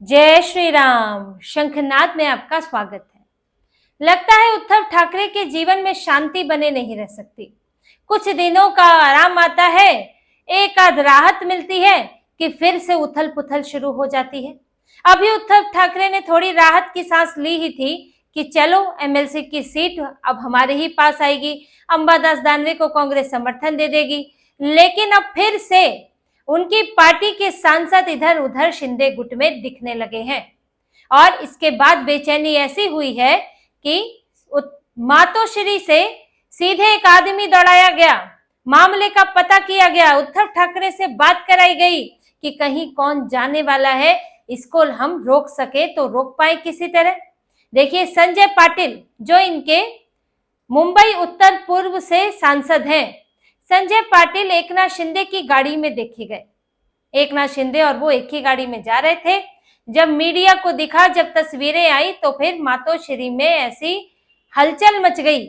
जय श्री राम। शंखनाद में आपका स्वागत है। लगता है उद्धव ठाकरे के जीवन में शांति बने नहीं रह सकती। कुछ दिनों का आराम आता है, एक आध राहत मिलती है कि फिर से उथल पुथल शुरू हो जाती है। अभी उद्धव ठाकरे ने थोड़ी राहत की सांस ली ही थी कि चलो एमएलसी की सीट अब हमारे ही पास आएगी, अंबादास दानवे को कांग्रेस समर्थन दे देगी। लेकिन अब फिर से उनकी पार्टी के सांसद इधर उधर शिंदे गुट में दिखने लगे हैं और इसके बाद बेचैनी ऐसी हुई है कि मातोश्री से सीधे एक आदमी दौड़ाया गया, मामले का पता किया गया, उद्धव ठाकरे से बात कराई गई कि कहीं कौन जाने वाला है, इसको हम रोक सके तो रोक पाए किसी तरह। देखिए, संजय पाटिल जो इनके मुंबई उत्तर पूर्व से सांसद हैं, संजय पाटिल एकनाथ शिंदे की गाड़ी में देखे गए। एकनाथ शिंदे और वो एक ही गाड़ी में जा रहे थे। जब मीडिया को दिखा, जब तस्वीरें आई तो फिर मातोश्री में ऐसी हलचल मच गई,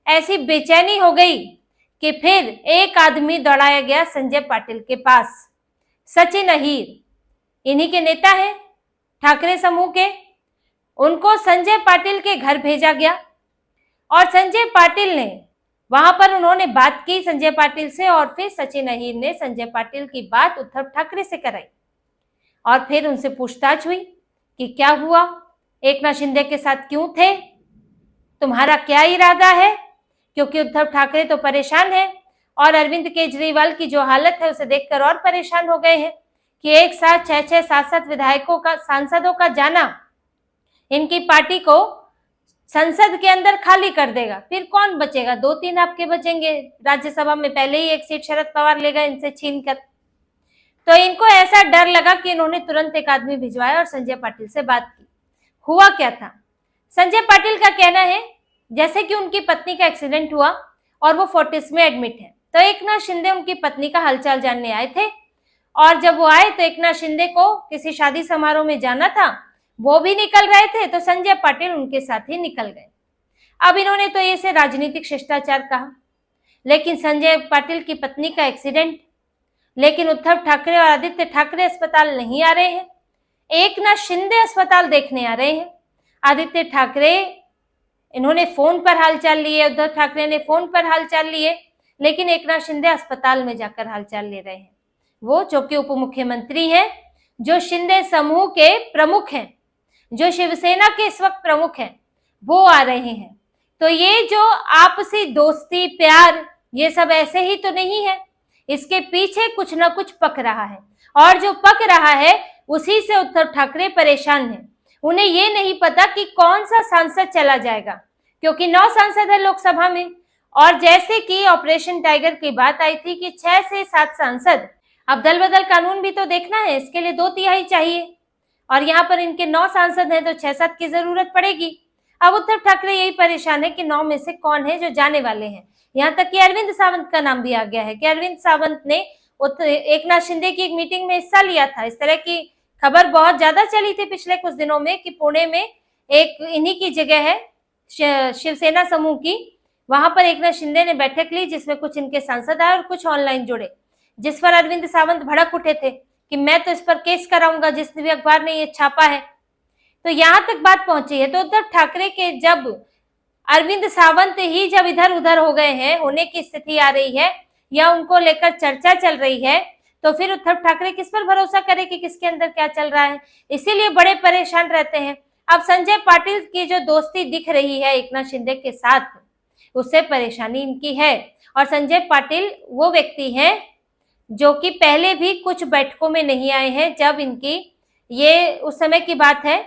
ऐसी बेचैनी हो गई कि फिर एक आदमी दौड़ाया गया संजय पाटिल के पास। सचिन अहीर इन्हीं के नेता हैं ठाकरे समूह के, उनको संजय पाटिल के घर भेजा गया और संजय पाटिल ने वहां पर उन्होंने बात की संजय पाटिल से और फिर सचिन अहीर ने संजय पाटिल की बात उद्धव ठाकरे से कराई और फिर उनसे पूछताछ हुई कि क्या हुआ, एकनाथ शिंदे के साथ क्यों थे, तुम्हारा क्या इरादा है, क्योंकि उद्धव ठाकरे तो परेशान है और अरविंद केजरीवाल की जो हालत है उसे देखकर और परेशान हो गए हैं कि एक साथ 6-6, 7-7 विधायकों का, सांसदों का जाना इनकी पार्टी को संसद के अंदर खाली कर देगा। फिर कौन बचेगा? 2-3 आपके बचेंगे। राज्यसभा में पहले ही एक सीट शरद पवार ले गए इनसे छीन कर। तो इनको ऐसा डर लगा कि इन्होंने तुरंत एक आदमी भिजवाया और संजय पाटिल से बात की। हुआ क्या था? संजय पाटिल का कहना है जैसे कि उनकी पत्नी का एक्सीडेंट हुआ और वो फोर्टिस में एडमिट है, तो एकनाथ शिंदे उनकी पत्नी का हालचाल जानने आए थे और जब वो आए तो एकनाथ शिंदे को किसी शादी समारोह में जाना था, वो भी निकल रहे थे तो संजय पाटिल उनके साथ ही निकल गए। अब इन्होंने तो इसे राजनीतिक शिष्टाचार कहा, लेकिन संजय पाटिल की पत्नी का एक्सीडेंट, लेकिन उद्धव ठाकरे और आदित्य ठाकरे अस्पताल नहीं आ रहे हैं, एकनाथ शिंदे अस्पताल देखने आ रहे हैं। आदित्य ठाकरे इन्होंने फोन पर हालचाल लिए, उद्धव ठाकरे ने फोन पर हालचाल लिए, लेकिन एकनाथ शिंदे अस्पताल में जाकर हालचाल ले रहे हैं। वो जो कि उप मुख्यमंत्री हैं, जो शिंदे समूह के प्रमुख हैं, जो शिवसेना के इस वक्त प्रमुख हैं, वो आ रहे हैं। तो ये जो आपसी दोस्ती प्यार ये सब ऐसे ही तो नहीं है, इसके पीछे कुछ ना कुछ पक रहा है और जो पक रहा है उसी से उद्धव ठाकरे परेशान हैं। उन्हें ये नहीं पता कि कौन सा सांसद चला जाएगा, क्योंकि 9 सांसद है लोकसभा में और जैसे कि ऑपरेशन टाइगर की बात आई थी कि 6 से 7 सांसद, अब दल बदल कानून भी तो देखना है, इसके लिए 2/3 चाहिए और यहाँ पर इनके 9 सांसद हैं तो 6-7 की जरूरत पड़ेगी। अब उद्धव ठाकरे यही परेशान है कि 9 में से कौन है जो जाने वाले हैं। यहाँ तक कि अरविंद सावंत का नाम भी आ गया है कि अरविंद सावंत ने एकनाथ शिंदे की एक मीटिंग में हिस्सा लिया था। इस तरह की खबर बहुत ज्यादा चली थी पिछले कुछ दिनों में कि पुणे में एक इन्हीं की जगह है शिवसेना समूह की, वहां पर एकनाथ शिंदे ने बैठक ली जिसमें कुछ इनके सांसद आए और कुछ ऑनलाइन जुड़े, जिस पर अरविंद सावंत भड़क उठे थे कि मैं तो इस पर केस कराऊंगा जिस भी अखबार ने ये छापा है। तो यहां तक बात पहुंची है। तो उद्धव ठाकरे के जब अरविंद सावंत ही जब इधर उधर हो गए हैं, होने की स्थिति आ रही है या उनको लेकर चर्चा चल रही है, तो फिर उद्धव ठाकरे किस पर भरोसा करे कि किसके अंदर क्या चल रहा है, इसीलिए बड़े परेशान रहते हैं। अब संजय पाटिल की जो दोस्ती दिख रही है एकनाथ शिंदे के साथ, उससे परेशानी इनकी है और संजय पाटिल वो व्यक्ति हैं जो कि पहले भी कुछ बैठकों में नहीं आए हैं। जब इनकी ये उस समय की बात है,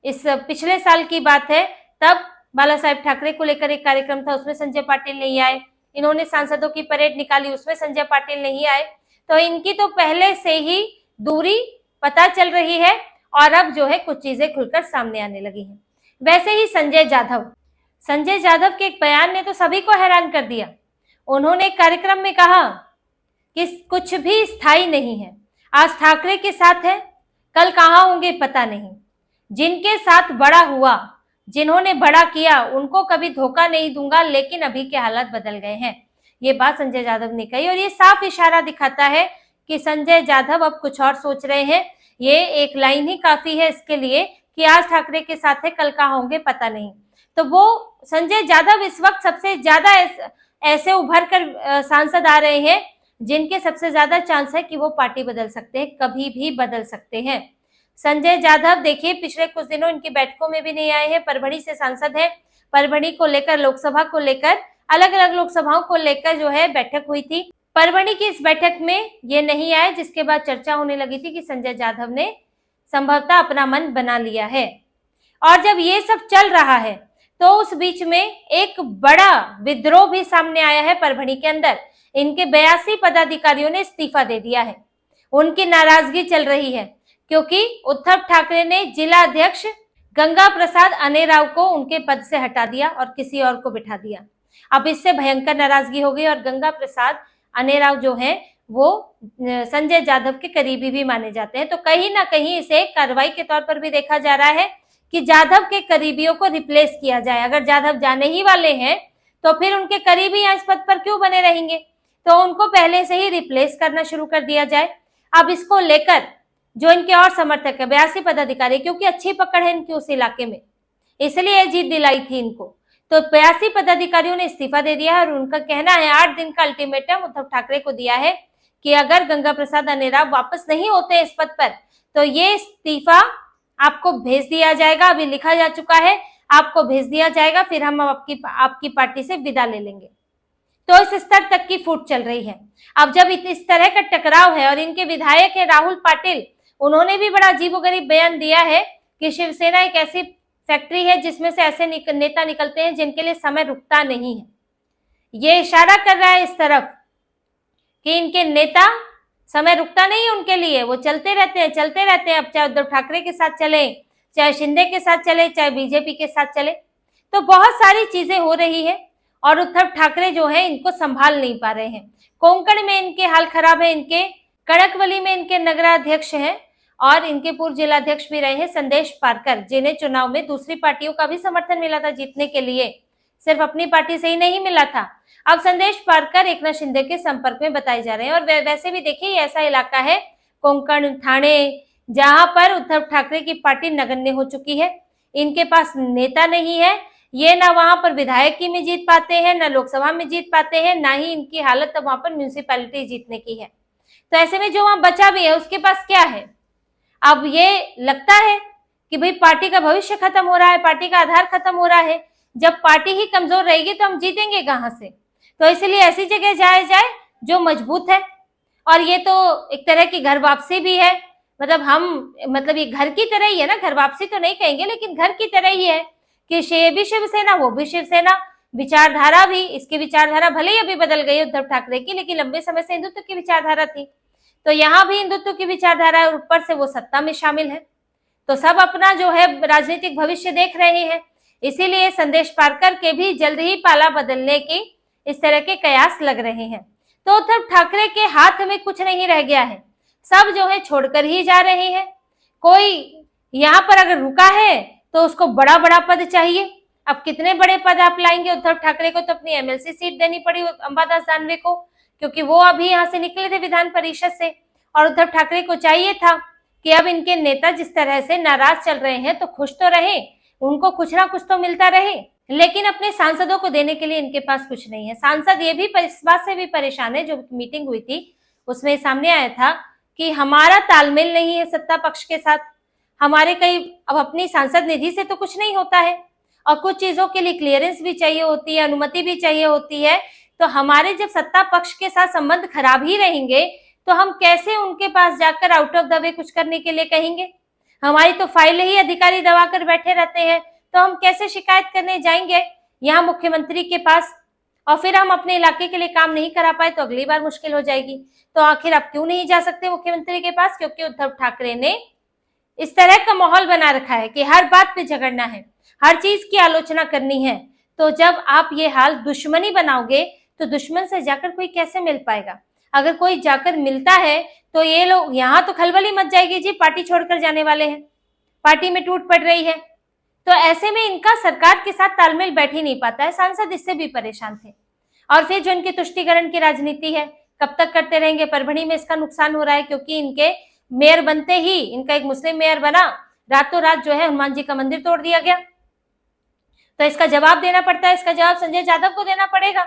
इस पिछले साल की बात है, तब बाला साहेब ठाकरे को लेकर एक कार्यक्रम था, उसमें संजय पाटिल नहीं आए। इन्होंने सांसदों की परेड निकाली, उसमें संजय पाटिल नहीं आए। तो इनकी तो पहले से ही दूरी पता चल रही है और अब जो है कुछ चीजें खुलकर सामने आने लगी हैं। वैसे ही संजय जाधव के एक बयान ने तो सभी को हैरान कर दिया। उन्होंने एक कार्यक्रम में कहा कि कुछ भी स्थायी नहीं है, आज ठाकरे के साथ है, कल कहाँ होंगे पता नहीं। जिनके साथ बड़ा हुआ, जिन्होंने बड़ा किया, उनको कभी धोखा नहीं दूंगा, लेकिन अभी के हालात बदल गए हैं। ये बात संजय जाधव ने कही और ये साफ इशारा दिखाता है कि संजय जाधव अब कुछ और सोच रहे हैं। ये एक लाइन ही काफी है इसके लिए कि आज ठाकरे के साथ है, कल कहाँ होंगे पता नहीं। तो वो संजय जाधव इस वक्त सबसे ज्यादा ऐसे उभर कर सांसद आ रहे हैं जिनके सबसे ज्यादा चांस है कि वो पार्टी बदल सकते हैं, कभी भी बदल सकते हैं। संजय जाधव देखिए पिछले कुछ दिनों इनकी बैठकों में भी नहीं आए हैं, परभणी से सांसद है, परभणी को लेकर, लोकसभा को लेकर, अलग अलग लोकसभाओं को लेकर जो है बैठक हुई थी। परभणी की इस बैठक में ये नहीं आए, जिसके बाद चर्चा होने लगी थी कि संजय जाधव ने संभवतः अपना मन बना लिया है। और जब ये सब चल रहा है तो उस बीच में एक बड़ा विद्रोह भी सामने आया है परभणी के अंदर। इनके 82 पदाधिकारियों ने इस्तीफा दे दिया है। उनकी नाराजगी चल रही है क्योंकि उद्धव ठाकरे ने जिला अध्यक्ष गंगा प्रसाद अनेराव को उनके पद से हटा दिया और किसी और को बिठा दिया। अब इससे भयंकर नाराजगी हो गई और गंगा प्रसाद अनेराव जो है वो संजय जाधव के करीबी भी माने जाते हैं। तो कहीं ना कहीं इसे कार्रवाई के तौर पर भी देखा जा रहा है कि जाधव के करीबियों को रिप्लेस किया जाए। अगर जाधव जाने ही वाले हैं तो फिर उनके करीबी यहाँ इस पद पर क्यों बने रहेंगे, तो उनको पहले से ही रिप्लेस करना शुरू कर दिया जाए। अब इसको लेकर जो इनके और समर्थक है 82 पदाधिकारी, क्योंकि अच्छी पकड़ है इनकी उस इलाके में, इसलिए जीत दिलाई थी इनको, तो 82 पदाधिकारियों ने इस्तीफा दे दिया है और उनका कहना है 8 दिन का अल्टीमेटम उद्धव ठाकरे को दिया है कि अगर गंगा प्रसाद अनेराव वापस नहीं होते इस पद पर तो ये इस्तीफा आपको भेज दिया जाएगा। अभी लिखा जा चुका है, आपको भेज दिया जाएगा, फिर हम आपकी पार्टी से विदा ले लेंगे। तो इस स्तर तक की फूट चल रही है। अब जब इस तरह का टकराव है और इनके विधायक है राहुल पाटिल, उन्होंने भी बड़ा अजीबोगरीब बयान दिया है कि शिवसेना एक ऐसी फैक्ट्री है जिसमें से ऐसे नेता निकलते हैं जिनके लिए समय रुकता नहीं है। ये इशारा कर रहा है इस तरफ कि इनके नेता समय रुकता नहीं है उनके लिए, वो चलते रहते हैं चलते रहते हैं। अब चाहे उद्धव ठाकरे के साथ चले, चाहे शिंदे के साथ चले, चाहे बीजेपी के साथ चले, तो बहुत सारी चीजें हो रही है और उद्धव ठाकरे जो है इनको संभाल नहीं पा रहे हैं। कोंकण में इनके हाल खराब है, इनके कड़कवली में इनके नगराध्यक्ष हैं और इनके पूर्व जिलाध्यक्ष भी रहे हैं संदेश पारकर, जिन्हें चुनाव में दूसरी पार्टियों का भी समर्थन मिला था जीतने के लिए, सिर्फ अपनी पार्टी से ही नहीं मिला था। अब संदेश पारकर एकनाथ शिंदे के संपर्क में बताए जा रहे हैं। और वैसे भी देखिए ऐसा इलाका है कोंकण ठाणे जहां पर उद्धव ठाकरे की पार्टी नगण्य हो चुकी है, इनके पास नेता नहीं है, ये ना वहां पर विधायकी में जीत पाते हैं, ना लोकसभा में जीत पाते हैं, ना ही इनकी हालत अब वहां पर म्यूनिसिपैलिटी जीतने की है। तो ऐसे में जो वहां बचा भी है उसके पास क्या है। अब ये लगता है कि भाई पार्टी का भविष्य खत्म हो रहा है, पार्टी का आधार खत्म हो रहा है। जब पार्टी ही कमजोर रहेगी तो हम जीतेंगे कहां से। तो इसलिए ऐसी जगह जाए जो मजबूत है। और ये तो एक तरह की घर वापसी भी है, मतलब ये घर की तरह ही है ना, घर वापसी तो नहीं कहेंगे लेकिन घर की तरह ही है कि ये भी शिवसेना वो भी शिवसेना, विचारधारा भी, इसकी विचारधारा भले ही अभी बदल गई उद्धव ठाकरे की, लेकिन लंबे समय से हिंदुत्व की विचारधारा थी। तो यहाँ भी हिंदुत्व की विचारधारा है और ऊपर से वो सत्ता में शामिल है, तो सब अपना जो है राजनीतिक भविष्य देख रहे हैं। इसीलिए संदेश पारकर के भी जल्द ही पाला बदलने की इस तरह के कयास लग रहे हैं। तो उद्धव ठाकरे के हाथ में कुछ नहीं रह गया है, सब जो है छोड़कर ही जा रहे हैं। कोई यहाँ पर अगर रुका है तो उसको बड़ा बड़ा पद चाहिए। अब कितने बड़े पद आप लाएंगे। उद्धव ठाकरे को तो अपनी एमएलसी सीट देनी पड़ी अंबादास दानवे को, क्योंकि वो अभी यहाँ से निकले थे विधान परिषद से, और उद्धव ठाकरे को चाहिए था कि अब इनके नेता जिस तरह से नाराज चल रहे हैं तो खुश तो रहे, उनको कुछ ना कुछ तो मिलता रहे, लेकिन अपने सांसदों को देने के लिए इनके पास कुछ नहीं है। सांसद ये भी इस बात से भी परेशान है, जो मीटिंग हुई थी उसमें सामने आया था कि हमारा तालमेल नहीं है सत्ता पक्ष के साथ, हमारे कई अब अपनी सांसद निधि से तो कुछ नहीं होता है और कुछ चीजों के लिए क्लियरेंस भी चाहिए होती है, अनुमति भी चाहिए होती है। तो हमारे जब सत्ता पक्ष के साथ संबंध खराब ही रहेंगे तो हम कैसे उनके पास जाकर आउट ऑफ द वे कुछ करने के लिए कहेंगे। हमारी तो फाइल ही अधिकारी दबा कर बैठे रहते हैं, तो हम कैसे शिकायत करने जाएंगे यहाँ मुख्यमंत्री के पास, और फिर हम अपने इलाके के लिए काम नहीं करा पाए तो अगली बार मुश्किल हो जाएगी। तो आखिर आप क्यों नहीं जा सकते मुख्यमंत्री के पास, क्योंकि उद्धव ठाकरे ने इस तरह का माहौल बना रखा है कि हर बात पे झगड़ना है, हर चीज की आलोचना करनी है। तो जब आप ये हाल दुश्मनी बनाओगे तो दुश्मन से जाकर कोई कैसे मिल पाएगा। अगर कोई जाकर मिलता है तो ये लोग यहाँ तो खलबली मच जाएगी जी, पार्टी छोड़कर जाने वाले हैं, पार्टी में टूट पड़ रही है। तो ऐसे में इनका सरकार के साथ तालमेल बैठ ही नहीं पाता है। सांसद इससे भी परेशान थे। और फिर जो इनकी तुष्टीकरण की राजनीति है, कब तक करते रहेंगे। परभणी में इसका नुकसान हो रहा है क्योंकि इनके मेयर बनते ही, इनका एक मुस्लिम मेयर बना, रातों रात जो है हनुमान जी का मंदिर तोड़ दिया गया। तो इसका जवाब देना पड़ता है, इसका जवाब संजय जाधव को देना पड़ेगा।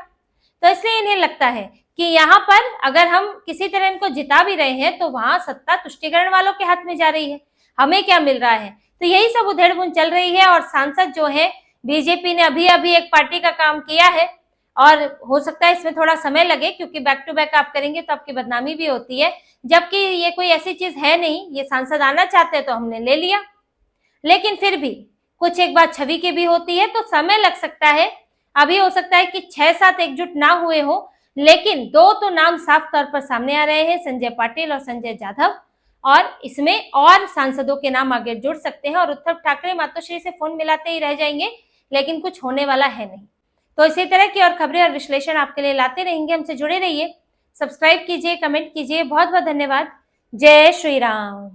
तो इसलिए इन्हें लगता है कि यहाँ पर अगर हम किसी तरह इनको जिता भी रहे हैं तो वहां सत्ता तुष्टिकरण वालों के हाथ में जा रही है, हमें क्या मिल रहा है। तो यही सब उधेड़-बुन चल रही है। और सांसद जो है, बीजेपी ने अभी अभी एक पार्टी का काम किया है और हो सकता है इसमें थोड़ा समय लगे, क्योंकि बैक टू बैक आप करेंगे तो आपकी बदनामी भी होती है, जबकि ये कोई ऐसी चीज है नहीं। ये सांसद आना चाहते तो हमने ले लिया, लेकिन फिर भी कुछ एक बात छवि की भी होती है, तो समय लग सकता है। अभी हो सकता है कि 6-7 एकजुट ना हुए हो, लेकिन 2 तो नाम साफ तौर पर सामने आ रहे हैं, संजय पाटिल और संजय जाधव, और इसमें और सांसदों के नाम आगे जुड़ सकते हैं। और उद्धव ठाकरे मातोश्री से फोन मिलाते ही रह जाएंगे, लेकिन कुछ होने वाला है नहीं। तो इसी तरह की और खबरें और विश्लेषण आपके लिए लाते रहेंगे, हमसे जुड़े रहिए, सब्सक्राइब कीजिए, कमेंट कीजिए। बहुत बहुत धन्यवाद। जय श्री राम।